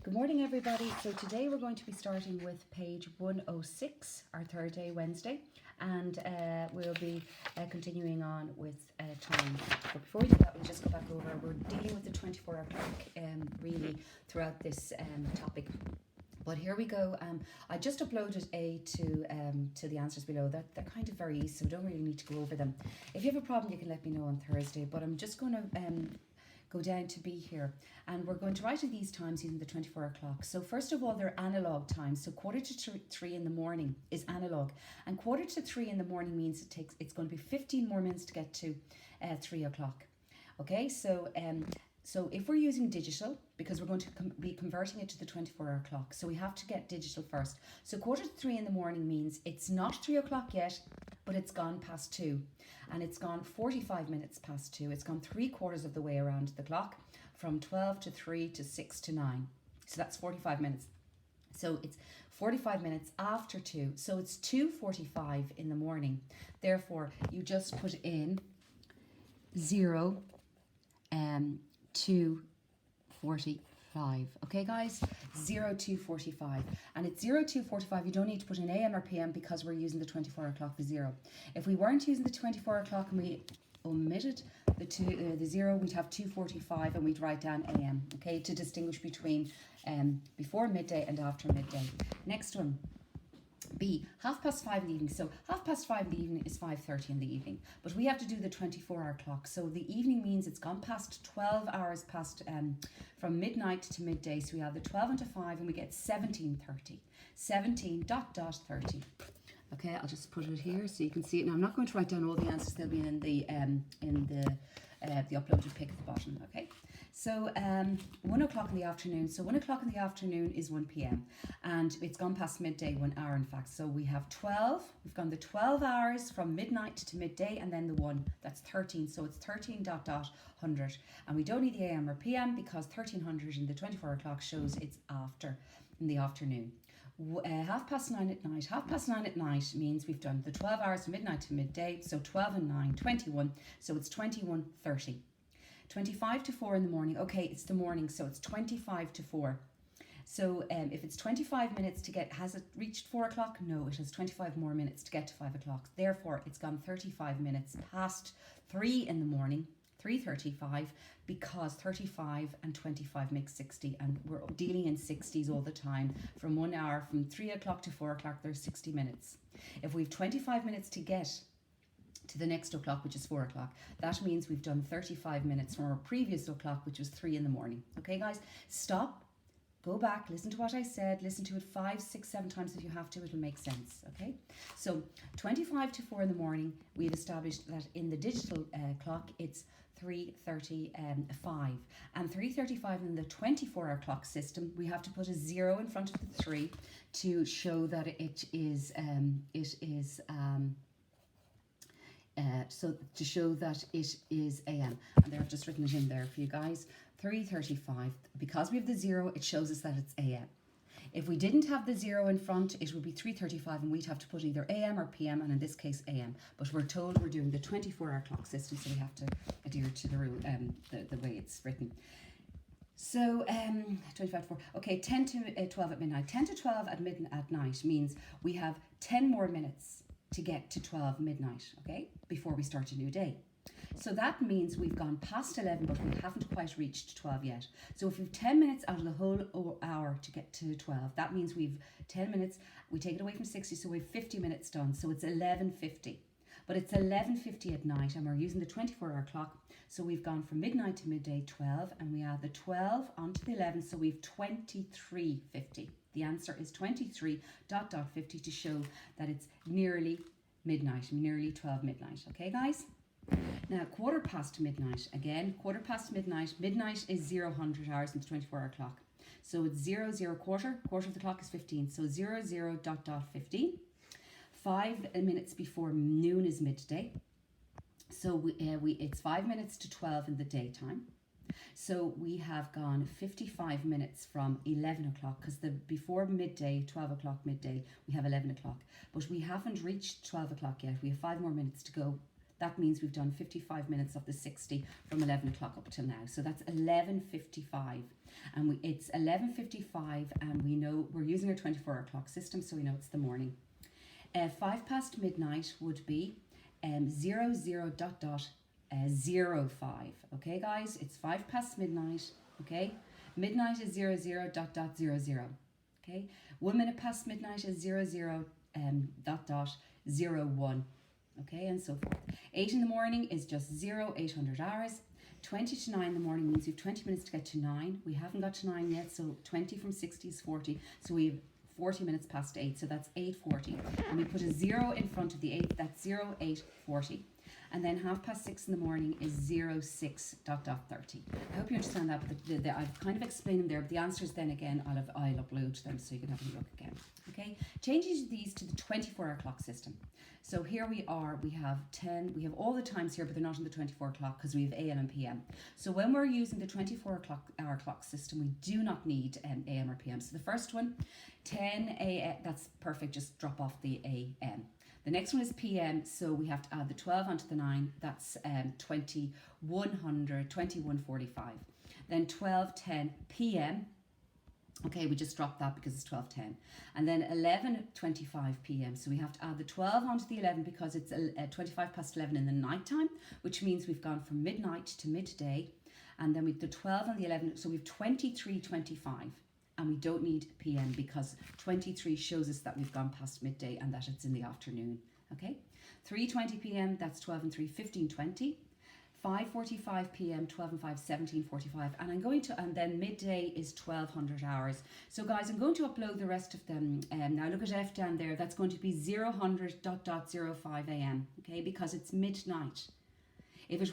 Good morning, everybody. So today we're going to be starting with page 106, our third day, Wednesday, and we'll be continuing on with time. But before we do that, we'll just go back over. We're dealing with the 24-hour clock really throughout this topic. But here we go. I just uploaded to the answers below. They're kind of very easy, so we don't really need to go over them. If you have a problem, you can let me know on Thursday. But I'm just going to go down to B here, and we're going to write in these times using the 24-hour clock. So first of all, they're analog times. So 2:45 in the morning is analog, and 2:45 in the morning means it's going to be 15 more minutes to get to 3 o'clock. Okay, so if we're using digital, because we're going to be converting it to the 24-hour clock, so we have to get digital first. So 2:45 in the morning means it's not 3 o'clock yet, but it's gone past 2, and it's gone 45 minutes past 2. It's gone 3/4 of the way around the clock, from 12 to 3 to 6 to 9. So that's 45 minutes. So it's 45 minutes after 2. So it's 2:45 in the morning. Therefore, you just put in 0, 2:45. Okay, guys? 02:45. And it's 02:45. You don't need to put in AM or PM because we're using the 24-hour clock for 0. If we weren't using the 24-hour clock and we omitted the 0, we'd have 2:45 and we'd write down AM, okay, to distinguish between before midday and after midday. Next one. B, 5:30 in the evening. So 5:30 in the evening is 5:30 in the evening. But we have to do the 24-hour clock. So the evening means it's gone past 12 hours past from midnight to midday. So we have the 12 into 5 and we get 17:30. 17:30. Okay, I'll just put it here so you can see it. Now I'm not going to write down all the answers. They'll be in the uploaded pic at the bottom. Okay. So 1 o'clock in the afternoon. So 1 o'clock in the afternoon is 1 p.m. and it's gone past midday 1 hour, in fact. So we have 12. We've gone the 12 hours from midnight to midday, and then the 1. That's 13. So it's 13:00. And we don't need the AM or PM because 1300 in the 24-hour clock shows it's after in the afternoon. 9:30 at night. 9:30 at night means we've done the 12 hours from midnight to midday. So 12 and 9, 21. So it's 21:30. 25 to 4 in the morning. Okay, it's the morning, so it's 25 to 4. So if it's 25 minutes to get, has it reached 4 o'clock? No, it has 25 more minutes to get to 5 o'clock. Therefore, it's gone 35 minutes past 3 in the morning, 3:35, because 35 and 25 makes 60, and we're dealing in 60s all the time. From 1 hour, from 3 o'clock to 4 o'clock, there's 60 minutes. If we've 25 minutes to get to the next o'clock, which is 4 o'clock, that means we've done 35 minutes from our previous o'clock, which was 3 in the morning. Okay, guys, stop, go back, listen to what I said, listen to it 5, 6, 7 times if you have to, it'll make sense. Okay, so 25 to 4 in the morning, we've established that in the digital clock it's 3:35, and 3:35 in the 24-hour clock system, we have to put a 0 in front of the 3 to show that so to show that it is AM, and they've just written it in there for you guys. 3:35, because we have the 0, it shows us that it's AM. If we didn't have the 0 in front, it would be 3:35 and we'd have to put either AM or PM, and in this case AM. But we're told we're doing the 24-hour clock system, so we have to adhere to the rule, the way it's written. So 25 to 4. Okay, 10 to 12 at midnight. 10 to 12 at night means we have 10 more minutes to get to 12 midnight, okay, before we start a new day. So that means we've gone past 11, but we haven't quite reached 12 yet. So if we've 10 minutes out of the whole hour to get to 12, that means we've 10 minutes, we take it away from 60, so we've 50 minutes done. So it's 11:50. But it's 11:50 at night, and we're using the 24-hour clock. So we've gone from midnight to midday 12, and we add the 12 onto the 11, so we've 23:50. The answer is 23:50 to show that it's nearly midnight, nearly 12 midnight. Okay, guys? Now, 1/4 midnight. Again, 1/4 midnight. Midnight is 0, 100 hours in the 24-hour clock. So it's 0, 0, quarter. Quarter of the clock is 15. So 0, 0, 15. 5 minutes before noon is midday. So it's 5 minutes to 12 in the daytime. So we have gone 55 minutes from 11 o'clock, because before midday, 12 o'clock midday, we have 11 o'clock. But we haven't reached 12 o'clock yet. We have 5 more minutes to go. that means we've done 55 minutes of the 60 from 11 o'clock up till now. So that's 11:55, and it's 11:55, and we know we're using our 24-hour clock system, so we know it's the morning. 5 past midnight would be 00 dot dot 05. Okay, guys, it's 5 past midnight. Okay, midnight is 00 dot dot 00. Okay, 1 minute past midnight is 00 dot dot 01. Okay, and so forth. 8 in the morning is just 0800 hours. 20 to 9 in the morning means you've 20 minutes to get to 9. We haven't got to 9 yet, so 20 from 60 is 40. So we've 40 minutes past 8, so that's 8:40. And we put a 0 in front of the 8, that's 0840. And then 6:30 in the morning is 06 dot dot 30. I hope you understand that, but I've kind of explained them there, but the answers then again, I'll upload them so you can have a look again. Okay, changing these to the 24-hour clock system. So here we are, we have all the times here, but they're not in the 24 clock because we have AM and PM. So when we're using the 24-hour clock system, we do not need AM or PM. So the first one, 10 AM, that's perfect, just drop off the AM. The next one is PM, so we have to add the 12 onto the 9, that's 2100, 2145. Then 12:10 PM, okay, we just dropped that because it's 12:10. And then 11:25 PM, so we have to add the 12 onto the 11 because it's 25 past 11 in the night time, which means we've gone from midnight to midday. And then with the 12 and the 11, so we've 23:25. And we don't need PM because 23 shows us that we've gone past midday and that it's in the afternoon. Okay, 3:20 PM, that's 12 and 3, 15:20. 5:45 PM, 12 and 5, 17:45. And I'm going to, and then midday is 1200 hours. So guys, I'm going to upload the rest of them. Now look at F down there, that's going to be 0100 dot dot 05 AM, okay, because it's midnight. If it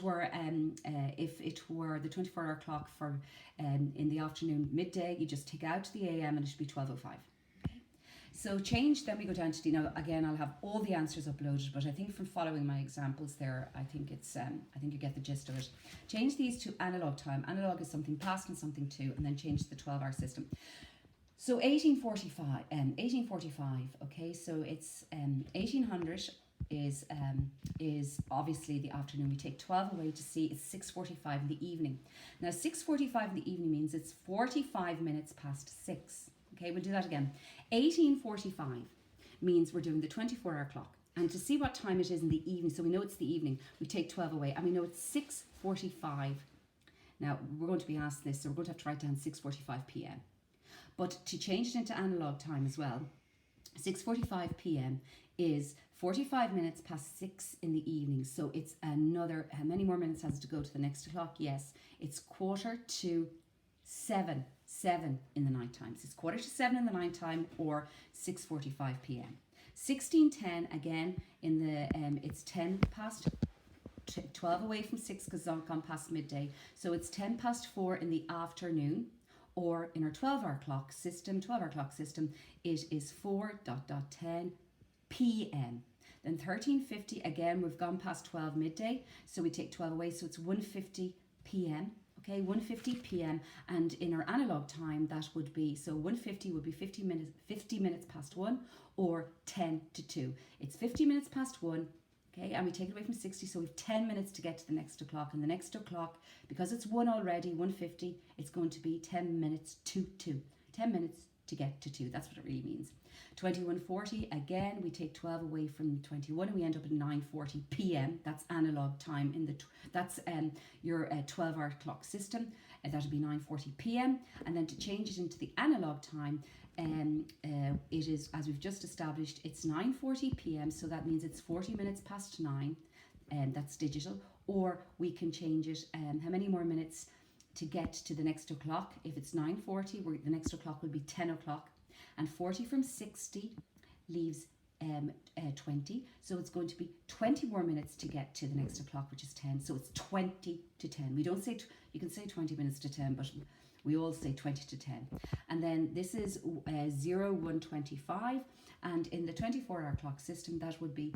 were the 24-hour clock for in the afternoon, midday, you just take out the AM and it should be 12:05. Okay. So change, then we go down to D. Now again, I'll have all the answers uploaded, but I think from following my examples there, I think you get the gist of it. Change these to analog time. Analog is something past and something to, and then change to the 12-hour system. So 1845. Okay, so it's 1800. Is obviously the afternoon. We take 12 away to see it's 6:45 in the evening. Now 6:45 in the evening means it's 45 minutes past 6. Okay, we'll do that again. 1845 means we're doing the 24-hour clock. And to see what time it is in the evening, so we know it's the evening, we take 12 away and we know it's 6:45. Now we're going to be asked this, so we're going to have to write down 6:45 PM. But to change it into analog time as well, 6:45 PM is 45 minutes past 6 in the evening. So it's another, how many more minutes has to go to the next clock? Yes, it's 7:15 in the night time. So it's 7:15 in the night time or 6:45 PM. 16:10 again in the, it's 10 past 12 away from 6 because it's gone past midday. So it's 10 past 4 in the afternoon, or in our 12-hour clock system, it is 4:10 PM. Then 13:50, again, we've gone past 12 midday, so we take 12 away, so it's 1:50 PM. Okay, 1:50 PM, and in our analog time, that would be, so 1:50 would be 50 minutes past 1 or 10 to 2. It's 50 minutes past 1, okay, and we take it away from 60, so we've 10 minutes to get to the next o'clock, and the next o'clock, because it's 1 already, 1:50, it's going to be 10 minutes to 2. 10 minutes to get to 2, that's what it really means. 21:40, again, we take 12 away from 21 and we end up at 9:40 PM. That's analog time in the, that's your 12-hour clock system. That would be 9:40 PM. And then to change it into the analog time, it is, as we've just established, it's 9:40 PM. So that means it's 40 minutes past 9, and that's digital. Or we can change it, how many more minutes to get to the next o'clock? If it's 9:40, the next o'clock will be 10 o'clock. And 40 from 60 leaves 20. So it's going to be 20 more minutes to get to the next o'clock, which is 10. So it's 20 to 10. We don't say, you can say 20 minutes to 10, but we all say 20 to 10. And then this is 0125. And in the 24-hour clock system, that would be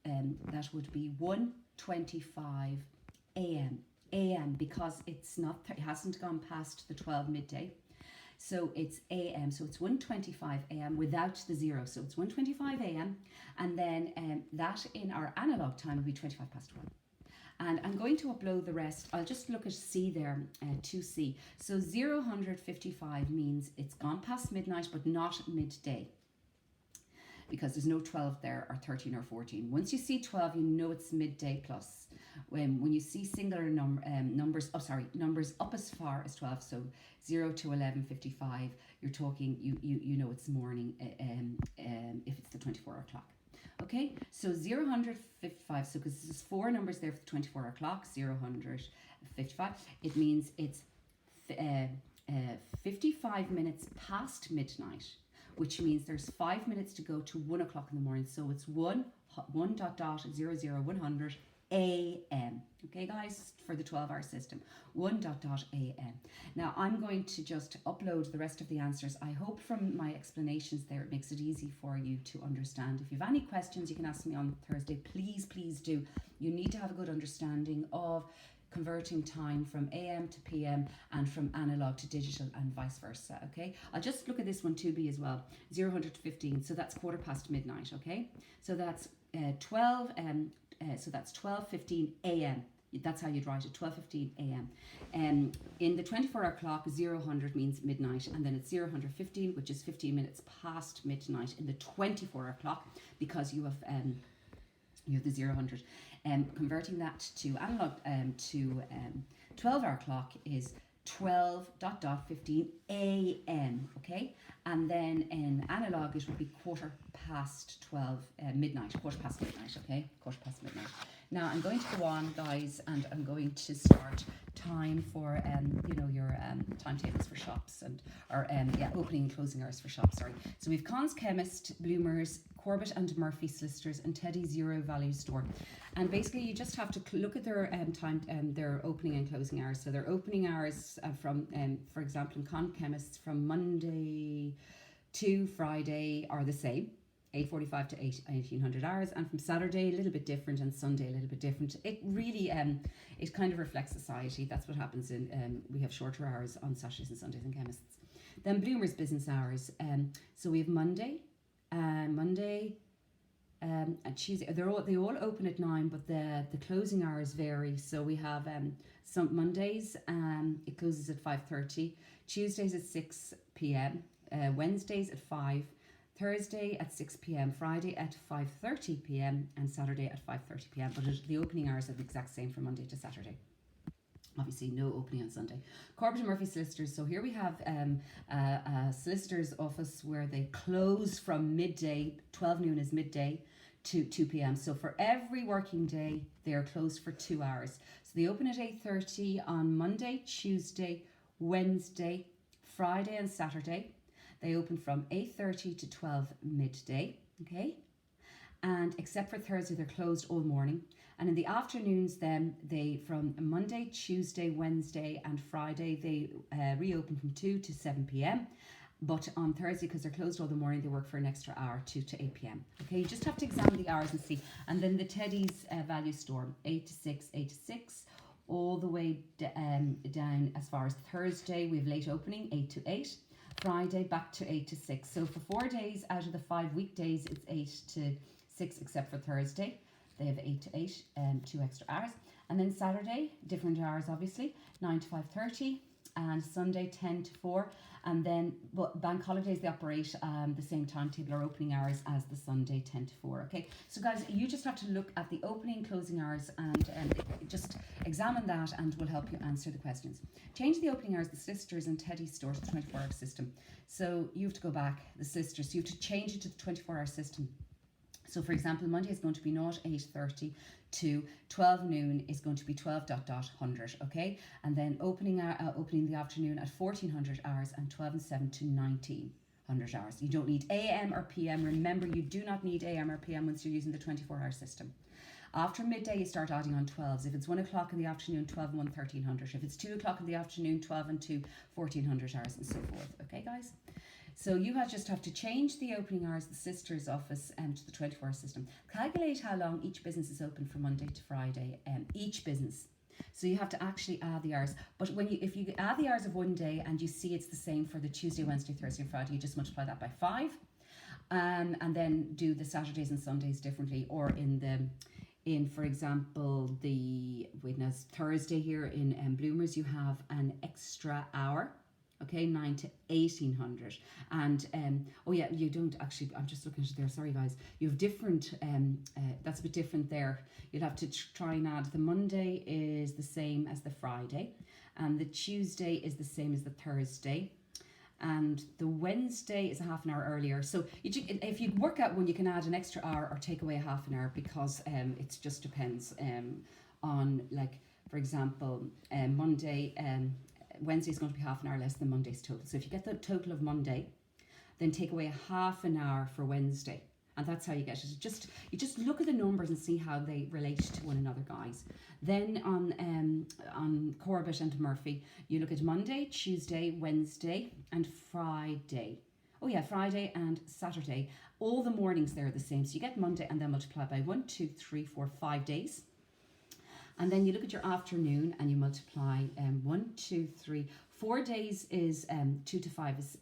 1:25 AM. AM, because it hasn't gone past the 12 midday. So it's AM, so it's 1:25 AM without the zero. So it's 1:25 AM, and then that in our analog time will be 25 past 1. And I'm going to upload the rest. I'll just look at C there, 2C. So 01:55 means it's gone past midnight, but not midday, because there's no 12 there, or 13 or 14. Once you see 12, you know it's midday plus. When you see singular numbers up as far as 12, so 0 to 11:55, you're talking, you know it's morning if it's the 24-hour clock. Okay, so 01:55, so because there's 4 numbers there for the 24-hour clock, 01:55, it means it's 55 minutes past midnight, which means there's 5 minutes to go to 1 o'clock in the morning. So it's 1:00 AM. Okay, guys, for the 12-hour system, 1:00 AM. Now I'm going to just upload the rest of the answers. I hope from my explanations there it makes it easy for you to understand. If you have any questions, you can ask me on Thursday. Please do. You need to have a good understanding of converting time from AM to PM and from analog to digital and vice versa. Okay, I'll just look at this one 2B as well. 01:15, so that's 1/4 midnight. Okay, so that's 12 so that's 12:15 AM. That's how you'd write it, 12:15 AM. In the 24-hour clock, 01:00 means midnight, and then it's 01:15, which is 15 minutes past midnight in the 24-hour clock, because you have the 01:00. Converting that to analog to 12-hour clock is 12:15 AM. Okay, and then in analog it would be 1/4 midnight, 1/4 midnight. Okay, 1/4 midnight. Now I'm going to go on, guys, and I'm going to start time for your timetables for shops and opening and closing hours for shops. Sorry. So we've Conn's Chemist, Bloomers, Corbett and Murphy Solicitors, and Teddy Zero Value Store. And basically you just have to look at their their opening and closing hours. So their opening hours from for example, in Con Chemists, from Monday to Friday are the same, 8:45 to 1800 hours, and from Saturday a little bit different, and Sunday a little bit different. It really it kind of reflects society. That's what happens in we have shorter hours on Saturdays and Sundays in chemists. Then Bloomers business hours. So we have Monday and Tuesday. They all open at 9, but the closing hours vary. So we have some Mondays it closes at 5:30, Tuesdays at 6 p.m, Wednesdays at 5, Thursday at 6 p.m, Friday at 5:30 p.m, and Saturday at 5:30 p.m. But the opening hours are the exact same from Monday to Saturday. Obviously no opening on Sunday. Corbett and Murphy Solicitors. So here we have a solicitor's office where they close from midday, 12 noon is midday, to 2 p.m. So for every working day, they are closed for 2 hours. So they open at 8:30 on Monday, Tuesday, Wednesday, Friday and Saturday. They open from 8:30 to 12 midday, okay? And except for Thursday, they're closed all morning. And in the afternoons then, they from Monday, Tuesday, Wednesday and Friday, they reopen from 2 to 7 p.m. But on Thursday, because they're closed all the morning, they work for an extra hour, 2 to 8 p.m. Okay, you just have to examine the hours and see. And then the Teddy's Value Store, 8 to 6, 8 to 6, all the way down as far as Thursday. We have late opening, 8 to 8. Friday, back to 8 to 6. So for 4 days out of the 5 weekdays, it's 8 to 6, except for Thursday. They have 8 to 8, 2 extra hours. And then Saturday, different hours obviously, 9 to 5:30, and Sunday 10 to 4. And then but bank holidays, they operate the same timetable or opening hours as the Sunday 10 to 4. Okay, so guys, you just have to look at the opening and closing hours and just examine that, and will help you answer the questions. Change the opening hours, the solicitors and Teddy store to the 24-hour system. So you have to go back, the solicitors, so you have to change it to the 24-hour system. So for example, Monday is going to be 08:30 to 12 noon is going to be 12:00, okay? And then opening the afternoon at 1400 hours, and 12 and 7 to 1900 hours. You don't need AM or PM. Remember, you do not need AM or PM once you're using the 24-hour system. After midday, you start adding on 12s. If it's 1 o'clock in the afternoon, 12 and 1, 1300. If it's 2 o'clock in the afternoon, 12 and 2, 1400 hours, and so forth. Okay, guys? So you just have to change the opening hours of the sister's office to the 24-hour system. Calculate how long each business is open from Monday to Friday, each business. So you have to actually add the hours. But if you add the hours of one day and you see it's the same for the Tuesday, Wednesday, Thursday, and Friday, you just multiply that by 5, and then do the Saturdays and Sundays differently. Or for example, the witness Thursday here in Bloomers, you have an extra hour. Okay, 9 to 1800. And oh yeah, you don't actually, I'm just looking at it there, sorry guys, you have different, that's a bit different there. You'll have to try and add, the Monday is the same as the Friday, and the Tuesday is the same as the Thursday, and the Wednesday is a half an hour earlier. So if you work out one, you can add an extra hour or take away a half an hour, because it just depends on, like, for example, Monday, Wednesday is going to be half an hour less than Monday's total. So if you get the total of Monday, then take away a half an hour for Wednesday. And that's how you get it. You just look at the numbers and see how they relate to one another, guys. Then on Corbett and Murphy, you look at Monday, Tuesday, Wednesday, and Friday. Oh yeah, Friday and Saturday. All the mornings there are the same. So you get Monday and then multiply by 1, 2, 3, 4, 5 days. And then you look at your afternoon and you multiply 1, 2, 3, 4 days is 2 to 5 is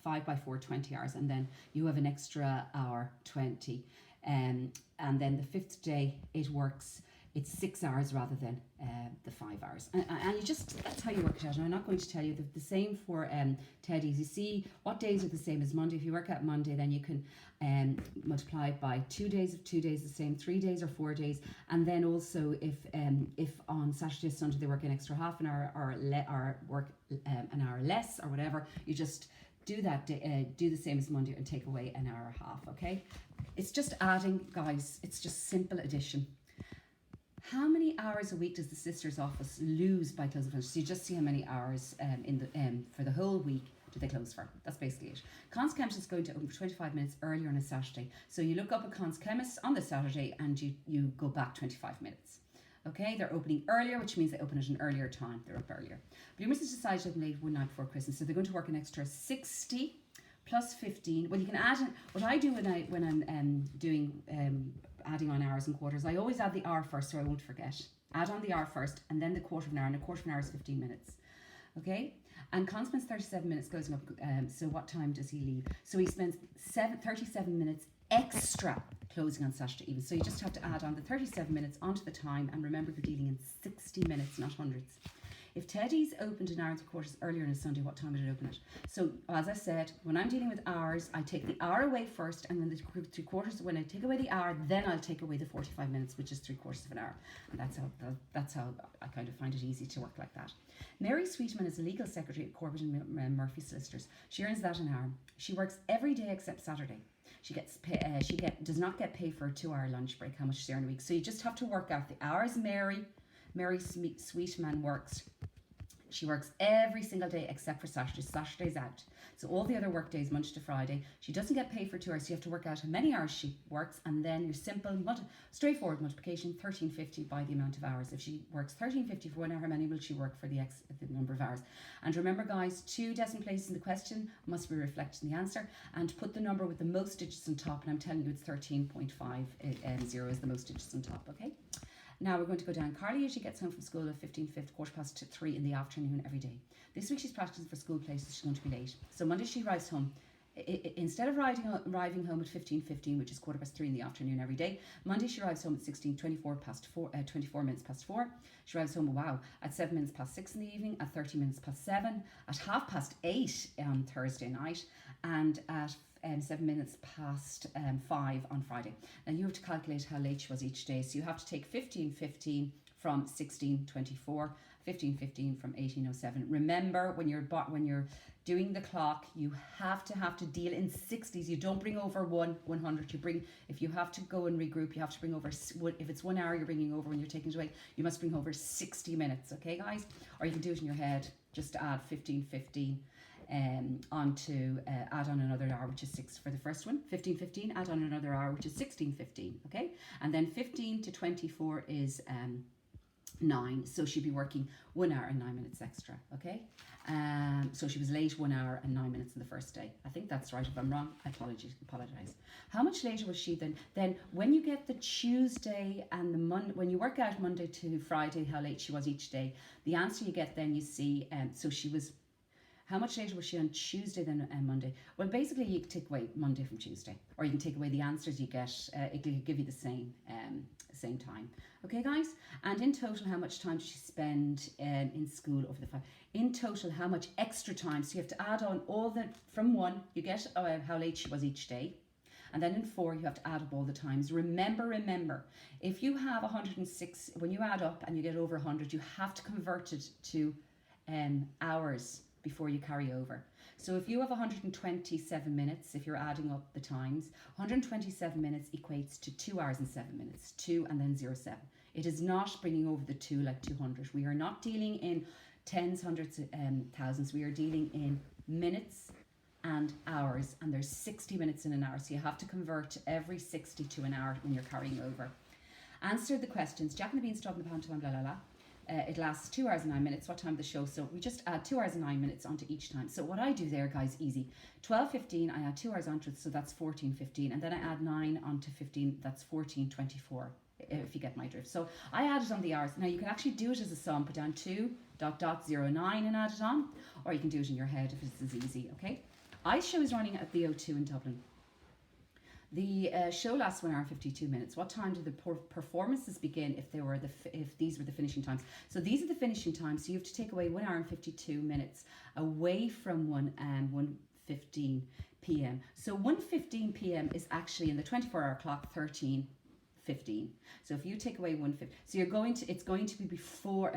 5 by 4, 20 hours. And then you have an extra hour, 20. And then the fifth day, it's 6 hours rather than the 5 hours. And that's how you work it out. And I'm not going to tell you the same for Teddy's. You see what days are the same as Monday. If you work out Monday, then you can multiply it by 2 days. If 2 days the same, 3 days or 4 days. And then also if on Saturday or Sunday they work an extra half an hour or work an hour less or whatever, you just do that, do the same as Monday and take away an hour and a half, okay? It's just adding, guys. It's just simple addition. How many hours a week does the sister's office lose by closing for? So you just see how many hours for the whole week do they close for. That's basically it. Cons Chemist is going to open for 25 minutes earlier on a Saturday. So you look up a Cons Chemist on the Saturday and you go back 25 minutes. Okay, they're opening earlier, which means they open at an earlier time. They're up earlier. Bloomers has decided to open late one night before Christmas, so they're going to work an extra 60 plus 15. Well, you can add in, what I do when I'm doing adding on hours and quarters, I always add the hour first so I won't forget. Add on the hour first and then the quarter of an hour, and a quarter of an hour is 15 minutes. Okay, and Con spends 37 minutes closing up, so what time does he leave? So he spends 37 minutes extra closing on Saturday even. So you just have to add on the 37 minutes onto the time, and remember you're dealing in 60 minutes, not hundreds. If Teddy's opened an hour and 3/4 earlier on a Sunday, what time would it open at? So as I said, when I'm dealing with hours, I take the hour away first, and then the 3/4, when I take away the hour, then I'll take away the 45 minutes, which is 3/4 of an hour. And that's how I kind of find it easy to work like that. Mary Sweetman is a legal secretary at Corbett and Murphy Solicitors. She earns that an hour. She works every day except Saturday. She does not get paid for a 2-hour lunch break, how much she earns a week. So you just have to work out the hours Mary Sweetman works. She works every single day except for Saturday. Saturday's out. So all the other work days, Monday to Friday, she doesn't get paid for 2 hours. So you have to work out how many hours she works, and then your simple, straightforward multiplication, 1350 by the amount of hours. If she works 1350 for 1 hour, how many will she work for the number of hours? And remember, guys, 2 decimal places in the question must be reflected in the answer, and put the number with the most digits on top. And I'm telling you, it's 13.50 is the most digits on top. Okay. Now we're going to go down. Carly usually gets home from school at 15:50, 3:15 in the afternoon every day. This week she's practicing for school places. She's going to be late. So Monday she arrives home. Instead of arriving home at 15:15, which is 3:15 in the afternoon every day, Monday she arrives home at 24 minutes past 4. She arrives home, at 7 minutes past 6 in the evening, at 30 minutes past 7, at 8:30 on Thursday night, and at 7 minutes past 5 on Friday. And you have to calculate how late she was each day. So you have to take 15:15 from 16:24, 15:15 from 18:07. Remember, when you're doing the clock, you have to deal in 60s. You don't bring over 100. If you have to go and regroup, you have to bring over, if it's 1 hour you're bringing over when you're taking it away, you must bring over 60 minutes, okay guys? Or you can do it in your head, just add 15:15 add on another hour, which is 6 for the first one. 15:15, add on another hour, which is 16:15. Okay, and then 15 to 24 is 9, so she'd be working 1 hour and 9 minutes extra, okay? So she was late 1 hour and 9 minutes on the first day. I think that's right. If I'm wrong, I apologize. How much later was she then? Then when you get the Tuesday and the Monday, when you work out Monday to Friday how late she was each day, the answer you get then, you see, so she was, how much later was she on Tuesday than Monday? Well, basically you can take away Monday from Tuesday, or you can take away the answers you get. It will give you the same time. Okay, guys? And in total, how much time did she spend in school over the 5? In total, how much extra time? So you have to add on all the, from 1, you get how late she was each day. And then in 4, you have to add up all the times. Remember, if you have 106, when you add up and you get over 100, you have to convert it to hours before you carry over. So if you have 127 minutes, if you're adding up the times, 127 minutes equates to 2 hours and 7 minutes, 2 and then 07. It is not bringing over the 2 like 200. We are not dealing in tens, hundreds, thousands. We are dealing in minutes and hours, and there's 60 minutes in an hour. So you have to convert every 60 to an hour when you're carrying over. Answer the questions. Jack and the Beanstalk and the Pantomime, blah, blah, blah. It lasts 2 hours and 9 minutes. What time of the show? So we just add 2 hours and 9 minutes onto each time. So what I do there, guys, easy. 12:15, I add 2 hours onto it, so that's 14:15. And then I add 9 onto 15, that's 14:24, if you get my drift. So I add it on the hours. Now you can actually do it as a sum, put down 2.09 and add it on, or you can do it in your head if it's as easy, okay? Ice show is running at the O2 in Dublin. The show lasts 1 hour and 52 minutes. What time do the performances begin if these were the finishing times? So these are the finishing times. So you have to take away 1 hour and 52 minutes away from 1:15 p.m. So 1:15 p.m. is actually in the 24-hour clock 13:15. So if you take away 1:15, so it's going to be before.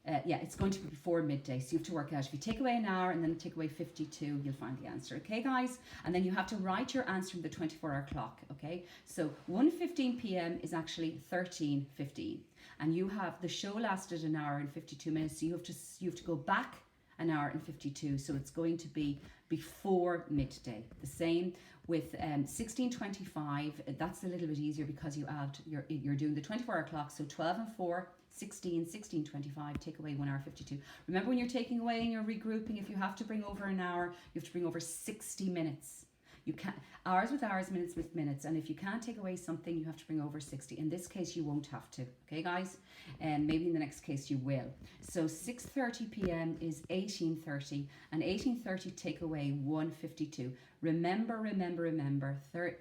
It's going to be before midday, so you have to work out. If you take away an hour and then take away 52, you'll find the answer. Okay, guys? And then you have to write your answer in the 24-hour clock, okay? So 1:15 p.m. is actually 13:15. And you have, the show lasted 1 hour and 52 minutes, so you have to go back 1 hour and 52, so it's going to be before midday. The same with 16:25, that's a little bit easier because you're doing the 24-hour clock, so 12 and 4, 16, 16:25, take away 1 hour 52. Remember, when you're taking away and you're regrouping, if you have to bring over an hour, you have to bring over 60 minutes. You can't, hours with hours, minutes with minutes, and if you can't take away something, you have to bring over 60. In this case, you won't have to, okay, guys? And maybe in the next case you will. So 6:30 p.m. is 18:30, and 18:30 take away 1:52. Remember,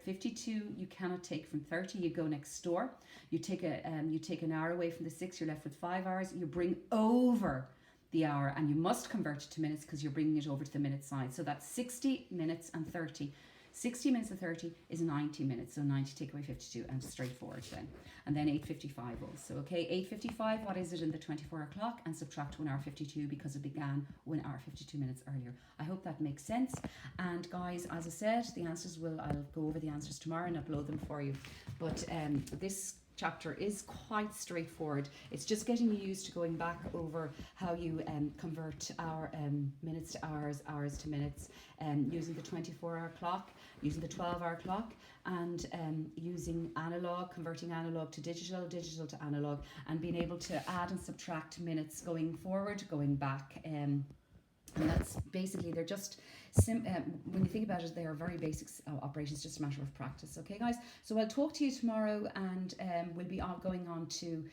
52 you cannot take from 30. You go next door. You take an hour away from the 6. You're left with 5 hours. You bring over the hour, and you must convert it to minutes because you're bringing it over to the minute side. So that's 60 minutes and 30. 60 minutes and 30 is 90 minutes, so 90 take away 52, and straightforward then. And then 8:55 also, okay? 8:55, what is it in the 24-hour clock? And subtract 1 hour 52 because it began 1 hour 52 minutes earlier. I hope that makes sense. And guys, as I said, I'll go over the answers tomorrow and upload them for you. But this chapter is quite straightforward. It's just getting you used to going back over how you convert our minutes to hours, hours to minutes, using the 24-hour clock, using the 12-hour clock, and using analog, converting analog to digital, digital to analog, and being able to add and subtract minutes going forward, going back. And that's basically, they're just, when you think about it, they are very basic operations, just a matter of practice. Okay, guys? So I'll talk to you tomorrow, and we'll be going on to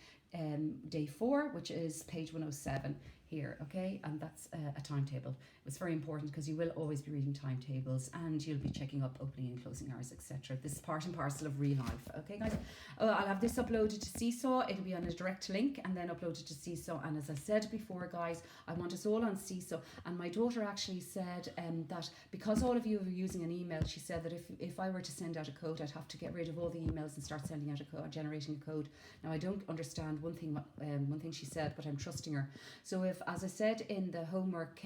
day 4, which is page 107 here, okay? And that's a timetable. It's very important because you will always be reading timetables, and you'll be checking up opening and closing hours, etc. This is part and parcel of real life, okay, guys? I'll have this uploaded to Seesaw. It'll be on a direct link and then uploaded to Seesaw. And as I said before, guys, I want us all on Seesaw. And my daughter actually said that because all of you are using an email, she said that if I were to send out a code, I'd have to get rid of all the emails and start sending out a code, generating a code. Now, I don't understand one thing she said, but I'm trusting her. So if, as I said in the homework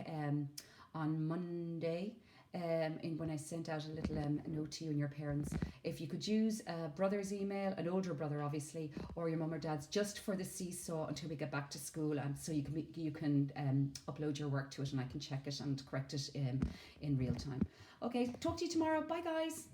on Monday, when I sent out a little note to you and your parents, if you could use a brother's email, an older brother obviously, or your mum or dad's, just for the Seesaw until we get back to school, and so you can upload your work to it, and I can check it and correct it in real time. Okay, talk to you tomorrow. Bye, guys.